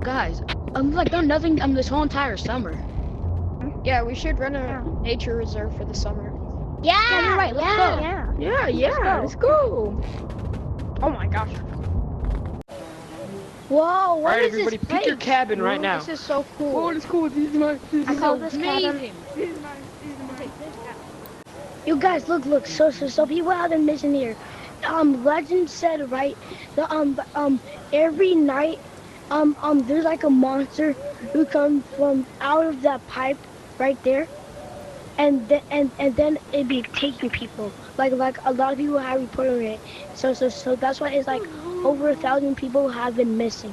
Guys, I'm like done nothing this whole entire summer. Yeah, we should run a nature reserve for the summer. Yeah, you're right. Let's go. Yeah. Let's go. Oh my gosh. Whoa, what Alright, is everybody, this pick your place? cabin right now. This is so cool. Oh, it's cool. This is mine. I call this cabin. You guys, look. So people have been missing here. Legend said, right, the every night, there's like a monster who comes from out of that pipe right there, and then it be taking people. Like a lot of people have reported it. So that's why it's like over 1,000 people have been missing.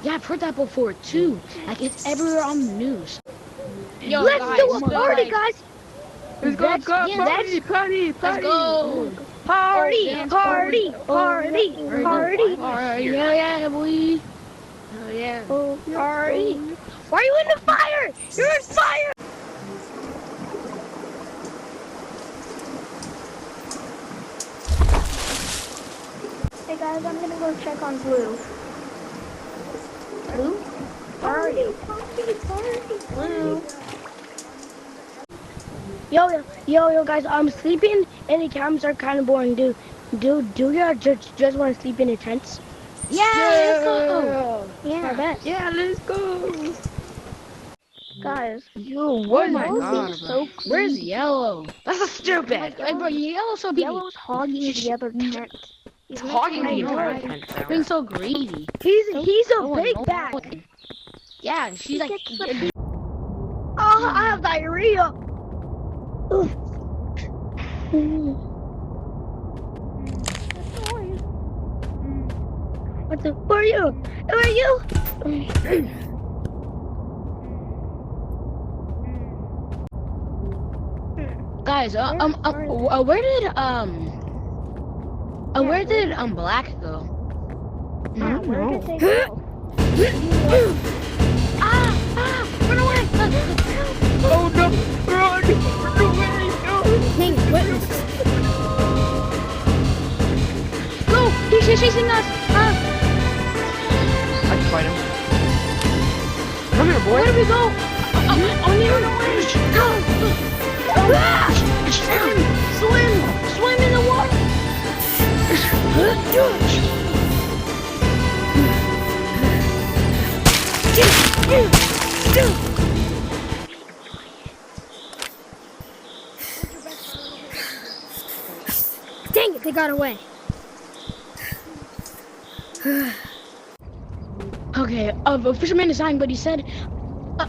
Yeah, I've heard that before too. Like it's everywhere on the news. Yo, Let's guys, do a party, guys. Let's go, Let's party. Let's go. Party. Yeah, boy. Oh yeah. Party. Why are you in the fire? You're in fire. Hey guys, I'm gonna go check on Blue. Blue? Party. Blue. Yo, guys, sleeping in the cabins are kind of boring. Do you just want to sleep in the tents? Yeah, let's go. I bet. Yeah, let's go. Guys, Yo, what? Oh my Bro? god, bro. Where's Yellow? That's stupid. Like, bro, Yellow's so big. Yellow's hogging the other tent. It's hogging the I know, entire right? tent. Being so greedy. He's a No big one bag. knows. Yeah, and she's like, Oh, I have diarrhea. Ugh. Who are you? Who are you? guys, where did Black go? Where did they go? Run away! Oh no! Run! Run away! No! Hey, what? Go! He's chasing us! I can fight him. Come here, boy. Where do we go? Oh, no, run away! Swim in the water! Dang it, they got away. Okay, a fisherman is dying, but he said,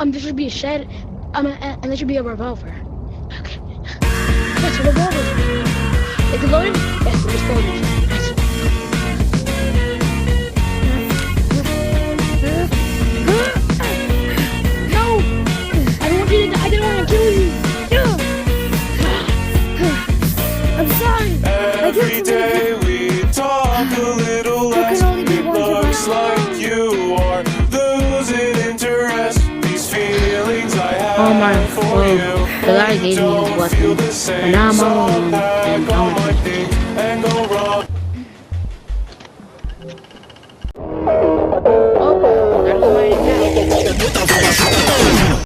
there should be a shed, and there should be a revolver. Okay. What's a revolver? Is it loaded? Yes, it is loaded. Nice. No! I don't want you to, I didn't want to kill you. I'm sorry. Every day we talk a little less. It looks like you are losing interest. These feelings I have for you The guy gave me his weapon, and now I'm alone.